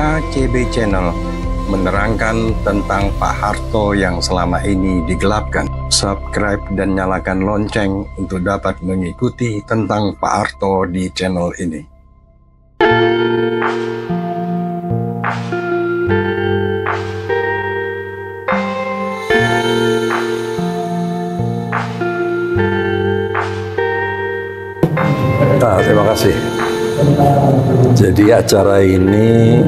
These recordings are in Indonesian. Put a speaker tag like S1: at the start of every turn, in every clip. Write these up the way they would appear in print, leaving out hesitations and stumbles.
S1: ACB Channel menerangkan tentang Pak Harto yang selama ini digelapkan. Subscribe dan nyalakan lonceng untuk dapat mengikuti tentang Pak Harto di channel ini.
S2: Terima kasih. Jadi acara ini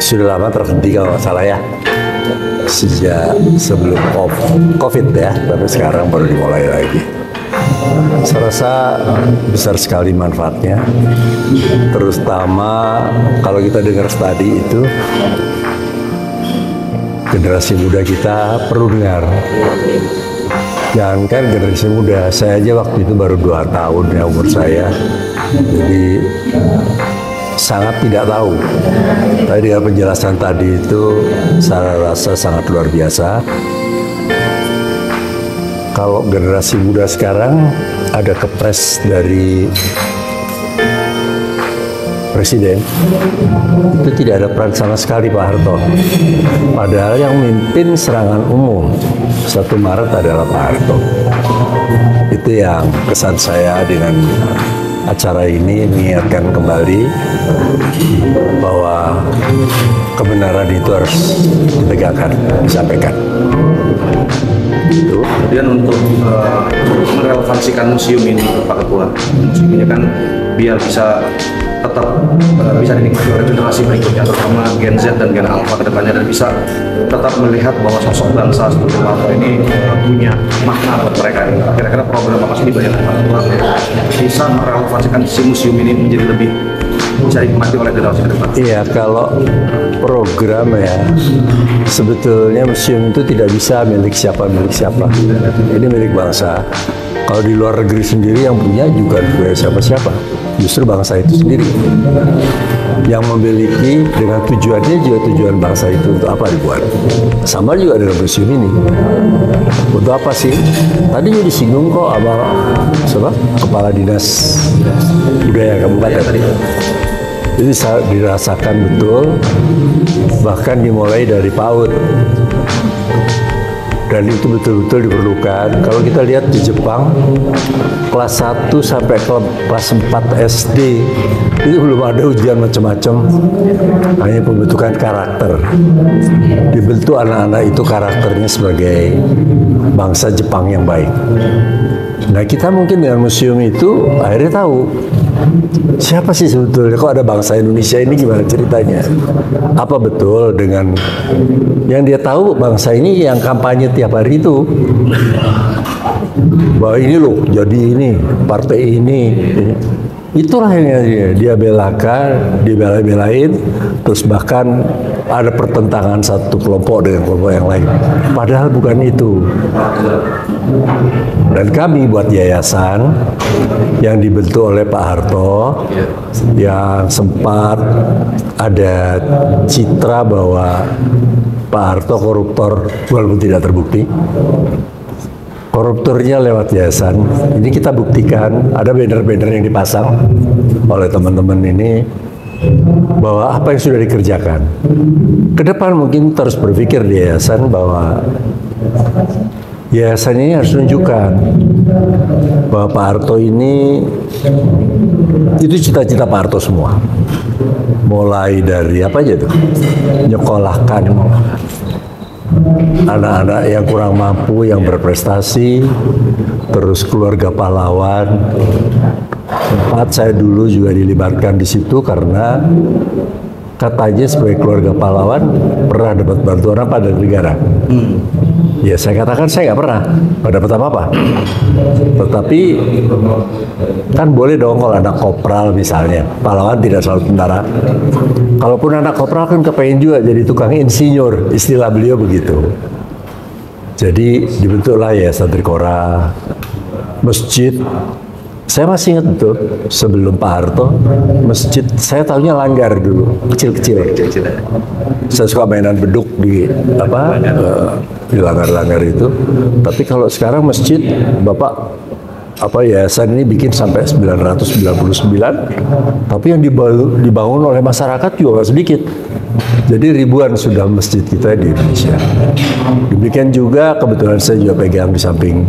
S2: sudah lama terhenti kalau nggak salah ya, sejak sebelum COVID ya, tapi sekarang baru dimulai lagi. Saya rasa besar sekali manfaatnya, terutama kalau kita dengar tadi itu generasi muda kita perlu dengar. Jangankan generasi muda, saya aja waktu itu baru 2 tahun ya umur saya, jadi sangat tidak tahu. Tapi dengan penjelasan tadi itu saya rasa sangat luar biasa. Kalau generasi muda sekarang ada kepres dari Presiden, itu tidak ada peran sama sekali Pak Harto. Padahal yang memimpin serangan umum 1 Maret adalah Pak Harto. Itu yang kesan saya dengan acara ini, mengingatkan kembali bahwa kebenaran itu harus ditegakkan, disampaikan.
S3: Kemudian untuk merelevansikan museum ini Pak Ketua, museum ini kan biar bisa tetap bisa dinikmati oleh generasi berikutnya, terutama Gen Z dan Gen Alpha ke depannya, dan bisa tetap melihat bahwa sosok bangsa seperti Pak Harto ini punya makna buat mereka. Kira-kira program apa sih yang Pak Ketua bisa merelevansikan si museum ini menjadi lebih bisa dinikmati oleh generasi ke depan?
S2: Iya, kalau program ya, sebetulnya museum itu tidak bisa milik siapa. Ini milik bangsa. Kalau di luar negeri sendiri yang punya juga siapa-siapa, justru bangsa itu sendiri yang memiliki, dengan tujuannya juga tujuan bangsa itu untuk apa dibuat. Sama juga dengan museum ini, untuk apa sih? Tadi juga disinggung kok sama Kepala Dinas Budaya Kabupaten. Jadi dirasakan betul, bahkan dimulai dari PAUD. Dan itu betul-betul diperlukan. Kalau kita lihat di Jepang, kelas 1 sampai kelas 4 SD, itu belum ada ujian macam-macam, hanya pembentukan karakter. Dibentuk anak-anak itu karakternya sebagai bangsa Jepang yang baik. Nah, kita mungkin dengan museum itu akhirnya tahu siapa sih sebetulnya, kok ada bangsa Indonesia ini, gimana ceritanya. Apa betul dengan yang dia tahu bangsa ini yang kampanye tiap hari itu, bahwa ini loh jadi ini, partai ini. Itulah yang dia belakan, dibela-belain, terus bahkan ada pertentangan satu kelompok dengan kelompok yang lain. Padahal bukan itu. Dan kami buat yayasan yang dibentuk oleh Pak Harto, yang sempat ada citra bahwa Pak Harto koruptor, walaupun tidak terbukti. Koruptornya lewat yayasan. Ini kita buktikan, ada banner-banner yang dipasang oleh teman-teman ini bahwa apa yang sudah dikerjakan. Ke depan mungkin terus berpikir di yayasan bahwa yayasan ini harus menunjukkan bahwa Pak Harto ini, itu cita-cita Pak Harto semua. Mulai dari apa aja tuh? Nyekolahkan anak-anak yang kurang mampu, yang berprestasi, terus keluarga pahlawan. Tempat saya dulu juga dilibatkan di situ karena katanya sebagai keluarga pahlawan pernah dapat bantuan apa dari negara. Ya, saya katakan saya nggak pernah dapat apa-apa. Tetapi kan boleh dong kalau anak kopral misalnya, pahlawan tidak selalu tentara. Kalaupun anak kopral kan kepengen juga jadi tukang insinyur, istilah beliau begitu. Jadi dibentuklah Yayasan Trikora, masjid. Saya masih ingat betul, sebelum Pak Harto, masjid saya tahunya langgar dulu, kecil-kecil. Saya suka mainan beduk di di langgar-langgar itu. Tapi kalau sekarang masjid, Bapak yayasan ini bikin sampai 999, tapi yang dibangun oleh masyarakat juga nggak sedikit. Jadi ribuan sudah masjid kita di Indonesia. Demikian juga kebetulan saya juga pegang di samping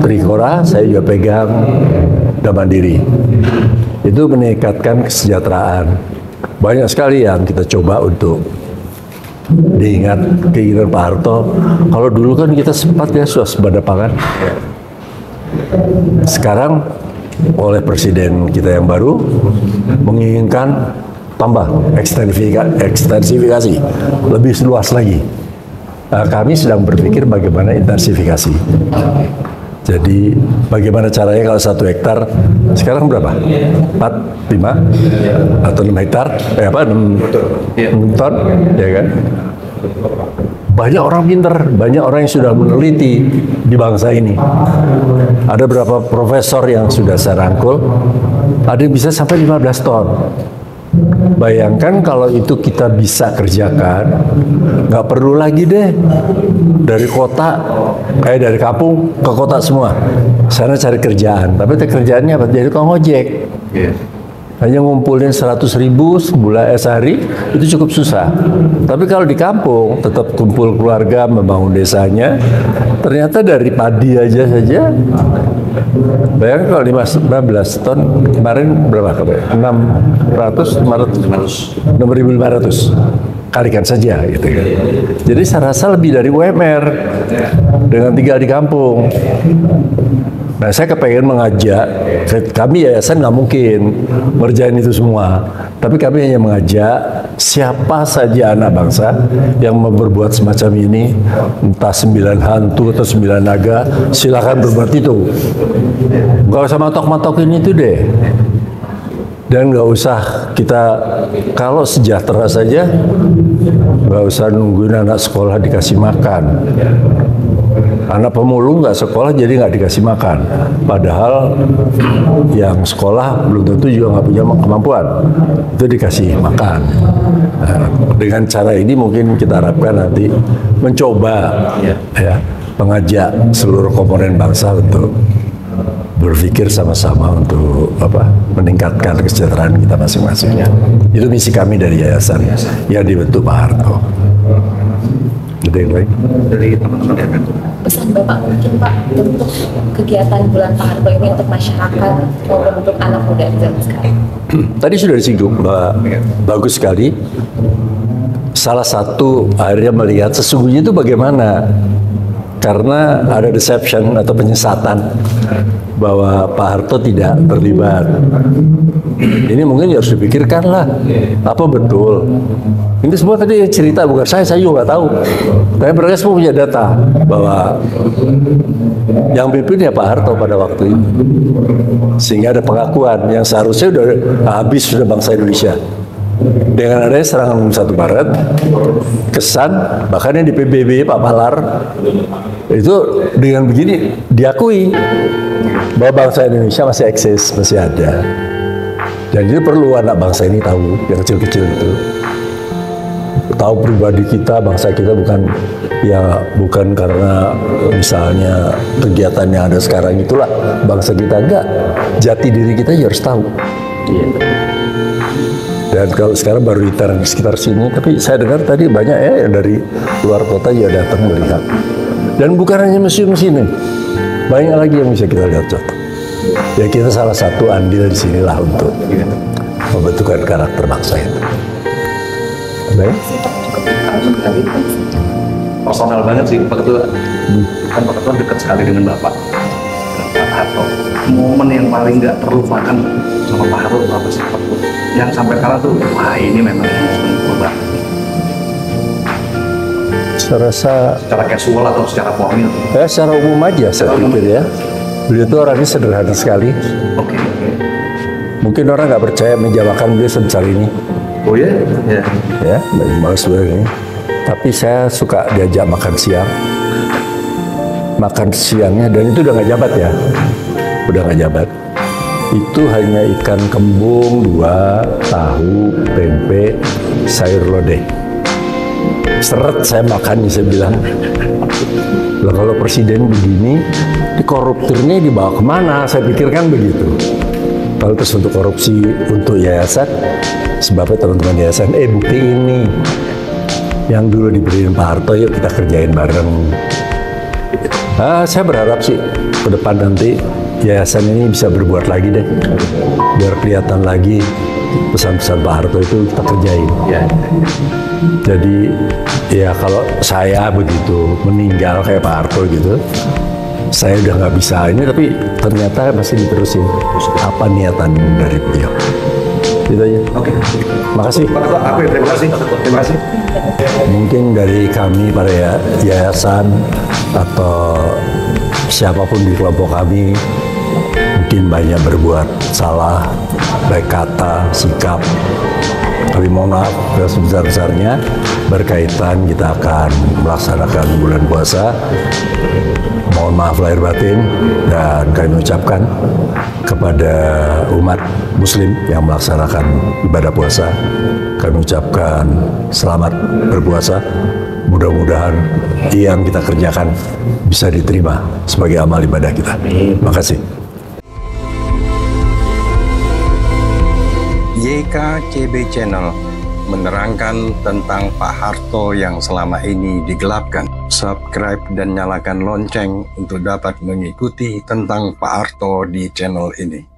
S2: Trikora, saya juga pegang Mandiri. Itu meningkatkan kesejahteraan. Banyak sekali yang kita coba untuk diingat keinginan Pak Harto. Kalau dulu kan kita sempat ya swasembada pangan. Sekarang oleh presiden kita yang baru menginginkan tambah ekstensifikasi lebih luas lagi. Kami sedang berpikir bagaimana intensifikasi. Jadi bagaimana caranya kalau 1 hektar sekarang berapa? 4, 5 atau 6 hektar? 6 ton, ya kan? Banyak orang pinter, banyak orang yang sudah meneliti di bangsa ini. Ada beberapa profesor yang sudah saya rangkul, ada yang bisa sampai 15 ton. Bayangkan kalau itu kita bisa kerjakan, nggak perlu lagi deh dari dari kampung ke kota semua. Sana cari kerjaan, tapi kerjaannya apa? Jadi tukang ojek. Hanya ngumpulin 100.000 sebulan sehari itu cukup susah. Tapi kalau di kampung tetap kumpul keluarga, membangun desanya, ternyata dari padi aja saja. Bayangkan kalau 15 ton kemarin berapa? 6.500 kalikan saja gitu kan. Jadi saya rasa lebih dari UMR dengan tinggal di kampung. Nah, saya kepengen mengajak, kami yayasan nggak mungkin ngerjain itu semua, tapi kami hanya mengajak siapa saja anak bangsa yang mau berbuat semacam ini, entah 9 hantu atau 9 naga, silakan berbuat itu. Nggak usah matok-matokin itu deh. Dan nggak usah kita, kalau sejahtera saja, nggak usah nungguin anak sekolah dikasih makan. Anak pemulung nggak sekolah jadi nggak dikasih makan. Padahal yang sekolah belum tentu juga nggak punya kemampuan. Itu dikasih makan. Nah, dengan cara ini mungkin kita harapkan nanti mencoba ya, mengajak seluruh komponen bangsa untuk berpikir sama-sama untuk meningkatkan kesejahteraan kita masing-masing. Itu misi kami dari yayasan yang dibentuk Pak Harto. Ada yang lain?
S3: Dari teman-teman ya kan?
S4: Pesan Bapak mungkin Pak untuk kegiatan Bulan Pak Harto ini untuk masyarakat maupun untuk anak muda di zaman sekarang.
S2: Tadi sudah disinggung, Mbak. Bagus sekali. Salah satu akhirnya melihat sesungguhnya itu bagaimana. Karena ada deception atau penyesatan bahwa Pak Harto tidak terlibat. Ini mungkin harus dipikirkan lah, apa betul. Ini semua tadi cerita bukan saya juga nggak tahu. Tapi mereka semua punya data bahwa yang pimpin ya Pak Harto pada waktu itu. Sehingga ada pengakuan yang seharusnya sudah habis sudah bangsa Indonesia. Dengan adanya serangan 1 Maret, kesan bahkan yang di PBB Pak Palar itu dengan begini diakui bahwa bangsa Indonesia masih eksis, masih ada. Dan itu perlu anak bangsa ini tahu, yang kecil-kecil itu. Tahu pribadi kita, bangsa kita bukan karena misalnya kegiatan yang ada sekarang itulah bangsa kita, enggak. Jati diri kita harus tahu. Dan kalau sekarang baru di sekitar sini, tapi saya dengar tadi banyak ya yang dari luar kota juga datang melihat. Dan bukan hanya museum sini, banyak lagi yang bisa kita lihat contoh. Ya kita salah satu andil di sinilah untuk membentukkan karakter bangsa itu. Baik.
S3: Personal banget sih Pak Ketua. Kan Pak Ketua dekat sekali dengan Bapak Harto. Momen yang paling nggak terlupakan sama Pak Harto apa sih Pak? Yang sampai sekarang tuh, wah ini memang sungguh banget.
S2: Saya rasa
S3: Secara casual atau secara formal?
S2: Ya secara umum aja saya pikir ya. Beliau itu orangnya sederhana sekali.
S3: Oke.
S2: Mungkin orang nggak percaya meja makan beliau sebesar ini.
S3: Oh ya? Ya.
S2: Ya, malas ini. Tapi saya suka diajak makan siang. Makan siangnya, dan itu udah nggak jabat ya. Udah nggak jabat. Itu hanya ikan kembung 2, tahu, tempe, sayur lodeh. Seret saya makan, saya bilang. Lah kalau presiden begini, di koruptornya dibawa kemana? Saya pikirkan begitu. Kalau terus untuk korupsi untuk yayasan, sebabnya teman-teman yayasan, bukti ini yang dulu diberiin Pak Harto, yuk kita kerjain bareng. Saya berharap sih ke depan nanti yayasan ini bisa berbuat lagi deh, biar kelihatan lagi pesan-pesan Pak Harto itu kita kerjain.
S3: Ya.
S2: Jadi ya kalau saya begitu meninggal kayak Pak Harto gitu, saya udah nggak bisa ini, tapi ternyata masih diterusin apa niatan dari beliau. Gitu aja.
S3: Oke.
S2: Makasih.
S3: Pak Ketua, apa ya? Terima kasih. Terima kasih.
S2: Mungkin dari kami para yayasan atau siapapun di kelompok kami mungkin banyak berbuat salah, baik kata, sikap. Tapi mohon maaf sebesar-besarnya berkaitan kita akan melaksanakan bulan puasa. Mohon maaf lahir batin, dan kami ucapkan kepada umat muslim yang melaksanakan ibadah puasa, kami ucapkan selamat berpuasa. Mudah-mudahan yang kita kerjakan bisa diterima sebagai amal ibadah kita. Terima kasih.
S1: YKCB Channel menerangkan tentang Pak Harto yang selama ini digelapkan. Subscribe dan nyalakan lonceng untuk dapat mengikuti tentang Pak Harto di channel ini.